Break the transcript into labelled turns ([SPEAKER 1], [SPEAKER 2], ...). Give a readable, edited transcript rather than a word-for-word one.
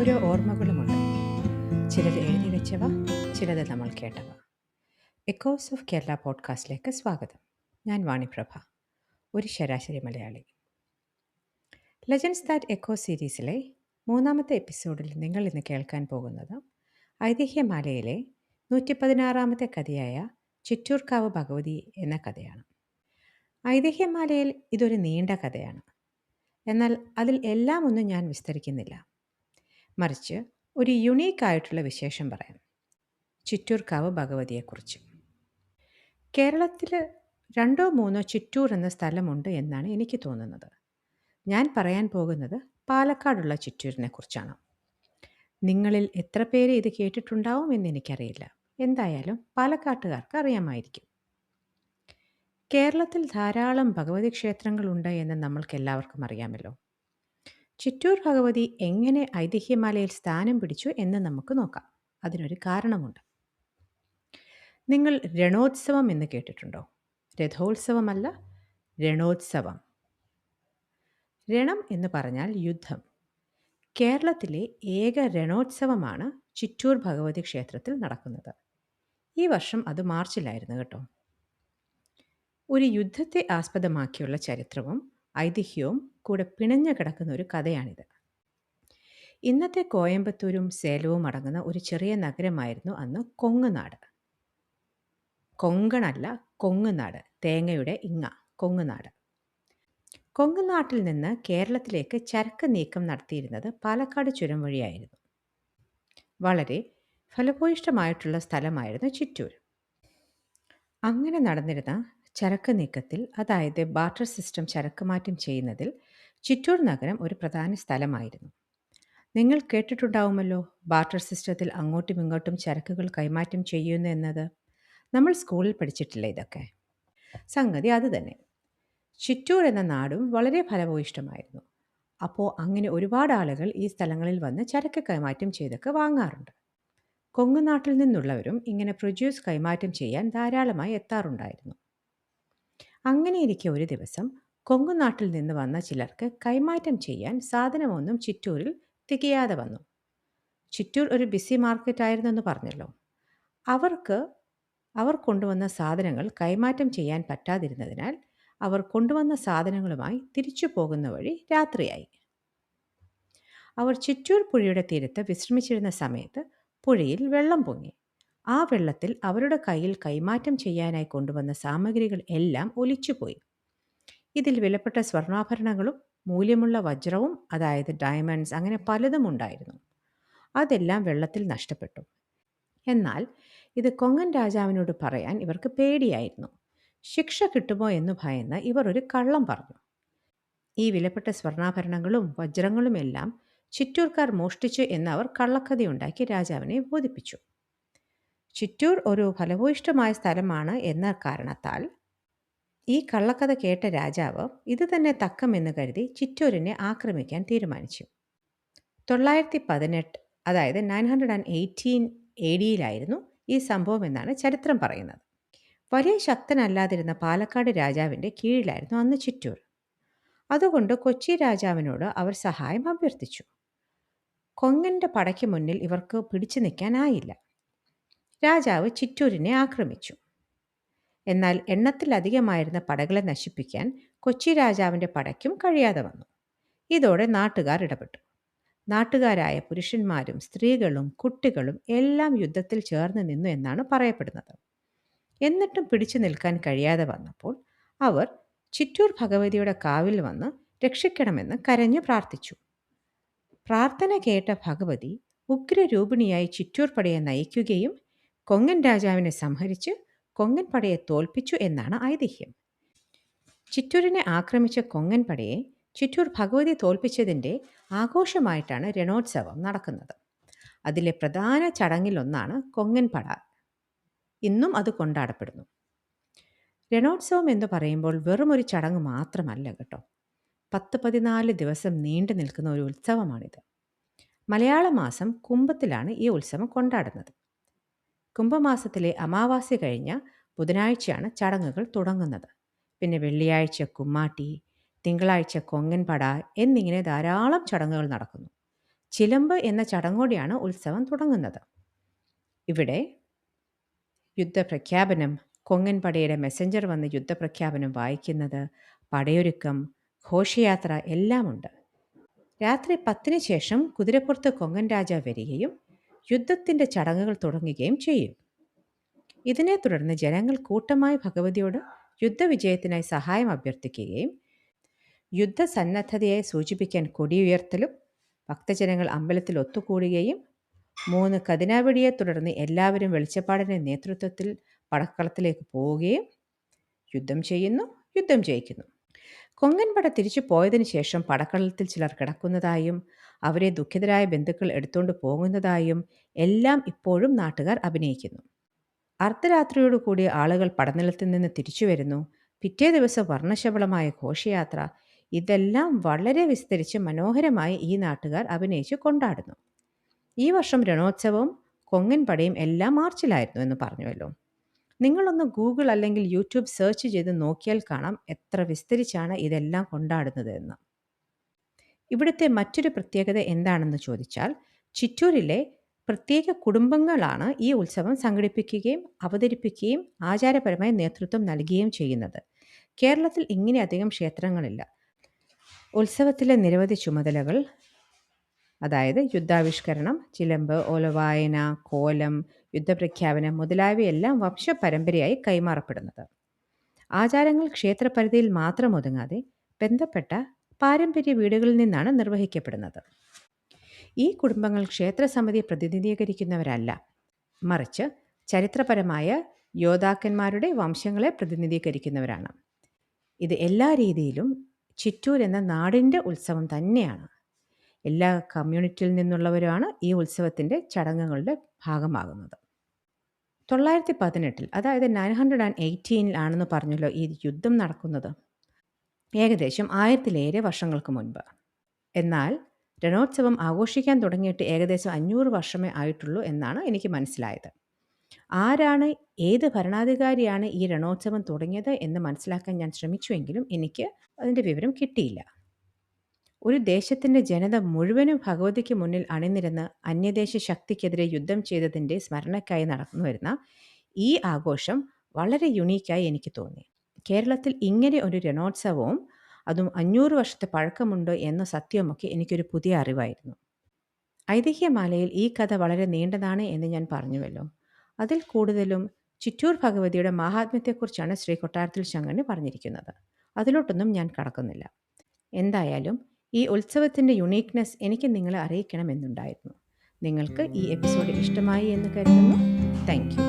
[SPEAKER 1] ഓരോ ഓർമ്മകളുമുണ്ട്. ചിലത് എഴുതി വെച്ചവ, ചിലത് നമ്മൾ കേട്ടവ. എക്കോസ് ഓഫ് കേരള പോഡ്കാസ്റ്റിലേക്ക് സ്വാഗതം. ഞാൻ വാണിപ്രഭ, ഒരു ശരാശരി മലയാളി. ലെജൻഡ്സ് ദാറ്റ് എക്കോ സീരീസിലെ 3-ാമത്തെ എപ്പിസോഡിൽ നിങ്ങൾ ഇന്ന് കേൾക്കാൻ പോകുന്നത് ഐതിഹ്യമാലയിലെ 116-ാമത്തെ കഥയായ ചിറ്റൂർക്കാവ് ഭഗവതി എന്ന കഥയാണ്. ഐതിഹ്യമാലയിൽ ഇതൊരു നീണ്ട കഥയാണ്. എന്നാൽ അതിൽ എല്ലാം ഒന്നും ഞാൻ വിസ്തരിക്കുന്നില്ല. മറിച്ച് ഒരു യുണീക്കായിട്ടുള്ള വിശേഷം പറയാം, ചിറ്റൂർക്കാവ് ഭഗവതിയെക്കുറിച്ച്. കേരളത്തിൽ 2-3 ചിറ്റൂർ എന്ന സ്ഥലമുണ്ട് എന്നാണ് എനിക്ക് തോന്നുന്നത്. ഞാൻ പറയാൻ പോകുന്നത് പാലക്കാടുള്ള ചിറ്റൂരിനെ കുറിച്ചാണ്. നിങ്ങളിൽ എത്ര പേര് ഇത് കേട്ടിട്ടുണ്ടാവും എന്ന് എനിക്കറിയില്ല. എന്തായാലും പാലക്കാട്ടുകാർക്ക് അറിയാമായിരിക്കും. കേരളത്തിൽ ധാരാളം ഭഗവതി ക്ഷേത്രങ്ങളുണ്ട് എന്ന് നമ്മൾക്ക് എല്ലാവർക്കും അറിയാമല്ലോ. ചിറ്റൂർ ഭഗവതി എങ്ങനെ ഐതിഹ്യമാലയിൽ സ്ഥാനം പിടിച്ചു എന്ന് നമുക്ക് നോക്കാം. അതിനൊരു കാരണമുണ്ട്. നിങ്ങൾ രണോത്സവം എന്ന് കേട്ടിട്ടുണ്ടോ? രഥോത്സവമല്ല, രണോത്സവം. രണം എന്ന് പറഞ്ഞാൽ യുദ്ധം. കേരളത്തിലെ ഏക രണോത്സവമാണ് ചിറ്റൂർ ഭഗവതി ക്ഷേത്രത്തിൽ നടക്കുന്നത്. ഈ വർഷം അത് മാർച്ചിലായിരുന്നു കേട്ടോ. ഒരു യുദ്ധത്തെ ആസ്പദമാക്കിയുള്ള ചരിത്രവും ഐതിഹ്യവും കൂടെ പിണഞ്ഞു കിടക്കുന്ന ഒരു കഥയാണിത്. ഇന്നത്തെ കോയമ്പത്തൂരും സേലവും അടങ്ങുന്ന ഒരു ചെറിയ നഗരമായിരുന്നു അന്ന് കൊങ്ങുനാട്. കൊങ്കണല്ല, കൊങ്ങുനാട്. തേങ്ങയുടെ ഇങ്ങ, കൊങ്ങുനാട്. കൊങ്ങുനാട്ടിൽ നിന്ന് കേരളത്തിലേക്ക് ചരക്ക് നീക്കം നടത്തിയിരുന്നത് പാലക്കാട് ചുരം വഴിയായിരുന്നു. വളരെ ഫലഭൂയിഷ്ടമായിട്ടുള്ള സ്ഥലമായിരുന്നു ചിറ്റൂർ. അങ്ങനെ നടന്നിരുന്ന ചരക്ക് നീക്കത്തിൽ, അതായത് ബാർട്ടർ സിസ്റ്റം ചരക്ക് മാറ്റം ചെയ്യുന്നതിൽ ചിറ്റൂർ നഗരം ഒരു പ്രധാന സ്ഥലമായിരുന്നു. നിങ്ങൾ കേട്ടിട്ടുണ്ടാവുമല്ലോ ബാർട്ടർ സിസ്റ്റത്തിൽ അങ്ങോട്ടും ഇങ്ങോട്ടും ചരക്കുകൾ കൈമാറ്റം ചെയ്യുന്നു എന്നത്. നമ്മൾ സ്കൂളിൽ പഠിച്ചിട്ടില്ല ഇതൊക്കെ. സംഗതി അതുതന്നെ. ചിറ്റൂർ എന്ന നാടും വളരെ ഫലഭൂയിഷ്ടമായിരുന്നു. അപ്പോൾ അങ്ങനെ ഒരുപാട് ആളുകൾ ഈ സ്ഥലങ്ങളിൽ വന്ന് ചരക്ക് കൈമാറ്റം ചെയ്തൊക്കെ വാങ്ങാറുണ്ട്. കൊങ്ങുനാട്ടിൽ നിന്നുള്ളവരും ഇങ്ങനെ പ്രൊഡ്യൂസ് കൈമാറ്റം ചെയ്യാൻ ധാരാളമായി എത്താറുണ്ടായിരുന്നു. അങ്ങനെയിരിക്കെ ഒരു ദിവസം കൊങ്ങുനാട്ടിൽ നിന്ന് വന്ന ചിലർക്ക് കൈമാറ്റം ചെയ്യാൻ സാധനമൊന്നും ചിറ്റൂരിൽ തികയാതെ വന്നു. ചിറ്റൂർ ഒരു ബിസി മാർക്കറ്റ് ആയിരുന്നെന്ന് പറഞ്ഞല്ലോ. അവർ കൊണ്ടുവന്ന സാധനങ്ങൾ കൈമാറ്റം ചെയ്യാൻ പറ്റാതിരുന്നതിനാൽ അവർ കൊണ്ടുവന്ന സാധനങ്ങളുമായി തിരിച്ചു പോകുന്ന വഴി രാത്രിയായി. അവർ ചിറ്റൂർ പുഴയുടെ തീരത്ത് വിശ്രമിച്ചിരുന്ന സമയത്ത് പുഴയിൽ വെള്ളം പൊങ്ങി. ആ വെള്ളത്തിൽ അവരുടെ കയ്യിൽ കൈമാറ്റം ചെയ്യാനായി കൊണ്ടുവന്ന സാമഗ്രികൾ എല്ലാം ഒലിച്ചുപോയി. ഇതിൽ വിലപ്പെട്ട സ്വർണ്ണാഭരണങ്ങളും മൂല്യമുള്ള വജ്രവും, അതായത് ഡയമണ്ട്സ്, അങ്ങനെ പലതും ഉണ്ടായിരുന്നു. അതെല്ലാം വെള്ളത്തിൽ നഷ്ടപ്പെട്ടു. എന്നാൽ ഇത് കൊങ്ങൻ രാജാവിനോട് പറയാൻ ഇവർക്ക് പേടിയായിരുന്നു. ശിക്ഷ കിട്ടുമോ എന്ന് ഭയന്ന് ഇവർ ഒരു കള്ളം പറഞ്ഞു. ഈ വിലപ്പെട്ട സ്വർണ്ണാഭരണങ്ങളും വജ്രങ്ങളും എല്ലാം ചിറ്റൂർക്കാർ മോഷ്ടിച്ചു എന്ന് അവർ കള്ളക്കഥയുണ്ടാക്കി രാജാവിനെ ബോധിപ്പിച്ചു. ചിറ്റൂർ ഒരു ഫലഭൂയിഷ്ടമായ സ്ഥലമാണ് എന്ന കാരണത്താൽ ഈ കള്ളക്കഥ കേട്ട രാജാവ് ഇത് തന്നെ തക്കമെന്ന് കരുതി ചിറ്റൂരിനെ ആക്രമിക്കാൻ തീരുമാനിച്ചു. 918, അതായത് 918 AD ഈ സംഭവം എന്നാണ് ചരിത്രം പറയുന്നത്. വലിയ ശക്തനല്ലാതിരുന്ന പാലക്കാട് രാജാവിൻ്റെ കീഴിലായിരുന്നു അന്ന് ചിറ്റൂർ. അതുകൊണ്ട് കൊച്ചി രാജാവിനോട് അവർ സഹായം അഭ്യർത്ഥിച്ചു. കൊങ്ങൻ്റെ പടയ്ക്ക് മുന്നിൽ ഇവർക്ക് പിടിച്ചു നിൽക്കാനായില്ല. രാജാവ് ചിറ്റൂരിനെ ആക്രമിച്ചു. എന്നാൽ എണ്ണത്തിലധികമായിരുന്ന പടകളെ നശിപ്പിക്കാൻ കൊച്ചി രാജാവിൻ്റെ പടയ്ക്കും കഴിയാതെ വന്നു. ഇതോടെ നാട്ടുകാർ ഇടപെട്ടു. നാട്ടുകാരായ പുരുഷന്മാരും സ്ത്രീകളും കുട്ടികളും എല്ലാം യുദ്ധത്തിൽ ചേർന്ന് നിന്നു എന്നാണ് പറയപ്പെടുന്നത്. എന്നിട്ടും പിടിച്ചു നിൽക്കാൻ കഴിയാതെ വന്നപ്പോൾ അവർ ചിറ്റൂർ ഭഗവതിയുടെ കാവിൽ വന്ന് രക്ഷിക്കണമെന്ന് കരഞ്ഞു പ്രാർത്ഥിച്ചു. പ്രാർത്ഥന കേട്ട ഭഗവതി ഉഗ്രരൂപിണിയായി ചിറ്റൂർ പടയെ നയിക്കുകയും കൊങ്ങൻ രാജാവിനെ സംഹരിച്ച് കൊങ്ങൻ പടയെ തോൽപ്പിച്ചു എന്നാണ് ഐതിഹ്യം. ചിറ്റൂരിനെ ആക്രമിച്ച കൊങ്ങൻ പടയെ ചിറ്റൂർ ഭഗവതി തോൽപ്പിച്ചതിൻ്റെ ആഘോഷമായിട്ടാണ് രണോത്സവം നടക്കുന്നത്. അതിലെ പ്രധാന ചടങ്ങിലൊന്നാണ് കൊങ്ങൻ പട. ഇന്നും അത് കൊണ്ടാടപ്പെടുന്നു. രണോത്സവം എന്ന് പറയുമ്പോൾ വെറും ഒരു ചടങ്ങ് മാത്രമല്ല കേട്ടോ. 10-14 ദിവസം നീണ്ടു നിൽക്കുന്ന ഒരു ഉത്സവമാണിത്. മലയാള മാസം കുംഭത്തിലാണ് ഈ ഉത്സവം കൊണ്ടാടുന്നത്. കുംഭമാസത്തിലെ അമാവാസ്യ കഴിഞ്ഞ ബുധനാഴ്ചയാണ് ചടങ്ങുകൾ തുടങ്ങുന്നത്. പിന്നെ വെള്ളിയാഴ്ച കുമ്മാട്ടി, തിങ്കളാഴ്ച കൊങ്ങൻ പട എന്നിങ്ങനെ ധാരാളം ചടങ്ങുകൾ നടക്കുന്നു. ചിലമ്പ് എന്ന ചടങ്ങോടെയാണ് ഉത്സവം തുടങ്ങുന്നത്. ഇവിടെ യുദ്ധപ്രഖ്യാപനം, കൊങ്ങൻ പടയുടെ മെസ്സഞ്ചർ വന്ന് യുദ്ധപ്രഖ്യാപനം വായിക്കുന്നത്, പടയൊരുക്കം, ഘോഷയാത്ര എല്ലാമുണ്ട്. രാത്രി 10-ന് ശേഷം കുതിരപ്പുറത്ത് കൊങ്കൺ രാജാവ് വരികയും യുദ്ധത്തിൻ്റെ ചടങ്ങുകൾ തുടങ്ങുകയും ചെയ്യും. ഇതിനെ തുടർന്ന് ജനങ്ങൾ കൂട്ടമായി ഭഗവതിയോട് യുദ്ധവിജയത്തിനായി സഹായം അഭ്യർത്ഥിക്കുകയും യുദ്ധസന്നദ്ധതയെ സൂചിപ്പിക്കാൻ കൊടിയുയർത്തലും ഭക്തജനങ്ങൾ അമ്പലത്തിൽ ഒത്തുകൂടുകയും 3 കതിനാവെടിയെ തുടർന്ന് എല്ലാവരും വെളിച്ചപ്പാടിൻ്റെ നേതൃത്വത്തിൽ പടക്കളത്തിലേക്ക് പോവുകയും യുദ്ധം ചെയ്യുന്നു, യുദ്ധം ജയിക്കുന്നു. കൊങ്കൺ പട തിരിച്ചു പോയതിനു ശേഷം പടക്കളത്തിൽ ചിലർ കിടക്കുന്നതായും അവരെ ദുഃഖിതരായ ബന്ധുക്കൾ എടുത്തുകൊണ്ട് പോകുന്നതായും എല്ലാം ഇപ്പോഴും നാട്ടുകാർ അഭിനയിക്കുന്നു. അർദ്ധരാത്രിയോടുകൂടി ആളുകൾ പടനിലത്തിൽ നിന്ന് തിരിച്ചു വരുന്നു. പിറ്റേ ദിവസം വർണ്ണശബളമായ ഘോഷയാത്ര. ഇതെല്ലാം വളരെ വിസ്തരിച്ച് മനോഹരമായി ഈ നാട്ടുകാർ അഭിനയിച്ച് കൊണ്ടാടുന്നു. ഈ വർഷം രണോത്സവവും കൊങ്കൺ പടയും എല്ലാം മാർച്ചിലായിരുന്നു എന്ന് പറഞ്ഞുവല്ലോ. നിങ്ങളൊന്ന് ഗൂഗിൾ അല്ലെങ്കിൽ യൂട്യൂബ് സെർച്ച് ചെയ്ത് നോക്കിയാൽ കാണാം എത്ര വിസ്തരിച്ചാണ് ഇതെല്ലാം കൊണ്ടാടുന്നത് എന്ന്. ഇവിടുത്തെ മറ്റൊരു പ്രത്യേകത എന്താണെന്ന് ചോദിച്ചാൽ, ചിറ്റൂരിലെ പ്രത്യേക കുടുംബങ്ങളാണ് ഈ ഉത്സവം സംഘടിപ്പിക്കുകയും അവതരിപ്പിക്കുകയും ആചാരപരമായി നേതൃത്വം നൽകുകയും ചെയ്യുന്നത്. കേരളത്തിൽ ഇങ്ങനെ അധികം ക്ഷേത്രങ്ങളില്ല. ഉത്സവത്തിലെ നിരവധി ചുമതലകൾ, അതായത് യുദ്ധാവിഷ്കരണം, ചിലമ്പ്, ഓലവായന, കോലം, യുദ്ധപ്രഖ്യാപനം മുതലായവയെല്ലാം വംശപരമ്പരയായി കൈമാറപ്പെടുന്നത്. ആചാരങ്ങൾ ക്ഷേത്രപരിധിയിൽ മാത്രം ഒതുങ്ങാതെ ബന്ധപ്പെട്ട പാരമ്പര്യ വീടുകളിൽ നിന്നാണ് നിർവഹിക്കപ്പെടുന്നത്. ഈ കുടുംബങ്ങൾ ക്ഷേത്രസമിതിയെ പ്രതിനിധീകരിക്കുന്നവരല്ല, മറിച്ച് ചരിത്രപരമായ യോദ്ധാക്കന്മാരുടെ വംശങ്ങളെ പ്രതിനിധീകരിക്കുന്നവരാണ്. ഇത് എല്ലാ രീതിയിലും ചിറ്റൂർ എന്ന നാടിൻ്റെ ഉത്സവം തന്നെയാണ്. എല്ലാ കമ്മ്യൂണിറ്റിയിൽ നിന്നുള്ളവരാണ് ഈ ഉത്സവത്തിൻ്റെ ചടങ്ങുകളുടെ ഭാഗമാകുന്നത്. 918, അതായത് 918 ആണെന്ന് പറഞ്ഞല്ലോ ഈ യുദ്ധം നടക്കുന്നത്, ഏകദേശം 1000-ലേറെ വർഷങ്ങൾക്ക് മുൻപ്. എന്നാൽ രണോത്സവം ആഘോഷിക്കാൻ തുടങ്ങിയിട്ട് ഏകദേശം 500 വർഷമേ ആയിട്ടുള്ളൂ എന്നാണ് എനിക്ക് മനസ്സിലായത്. ആരാണ്, ഏത് ഭരണാധികാരിയാണ് ഈ രണോത്സവം തുടങ്ങിയത് എന്ന് മനസ്സിലാക്കാൻ ഞാൻ ശ്രമിച്ചുവെങ്കിലും എനിക്ക് അതിൻ്റെ വിവരം കിട്ടിയില്ല. ഒരു ദേശത്തിൻ്റെ ജനത മുഴുവനും ഭഗവതിക്ക് മുന്നിൽ അണിനിരന്ന് അന്യദേശ ശക്തിക്കെതിരെ യുദ്ധം ചെയ്തതിൻ്റെ സ്മരണയ്ക്കായി നടന്നു വരുന്ന ഈ ആഘോഷം വളരെ യുണീക്കായി എനിക്ക് തോന്നി. കേരളത്തിൽ ഇങ്ങനെ ഒരു രണോത്സവവും അതും 500 വർഷത്തെ പഴക്കമുണ്ട് എന്ന സത്യമൊക്കെ എനിക്കൊരു പുതിയ അറിവായിരുന്നു. ഐതിഹ്യമാലയിൽ ഈ കഥ വളരെ നീണ്ടതാണ് എന്ന് ഞാൻ പറഞ്ഞുവല്ലോ. അതിൽ കൂടുതലും ചിറ്റൂർ ഭഗവതിയുടെ മാഹാത്മ്യത്തെക്കുറിച്ചാണ് ശ്രീ കൊട്ടാരത്തിൽ ശങ്കരന് പറഞ്ഞിരിക്കുന്നത്. അതിലോട്ടൊന്നും ഞാൻ കടക്കുന്നില്ല. എന്തായാലും ഈ ഉത്സവത്തിൻ്റെ യുണീക്നെസ് എനിക്ക് നിങ്ങളെ അറിയിക്കണമെന്നുണ്ടായിരുന്നു. നിങ്ങൾക്ക് ഈ എപ്പിസോഡ് ഇഷ്ടമായി എന്ന് കരുതുന്നു. Thank you.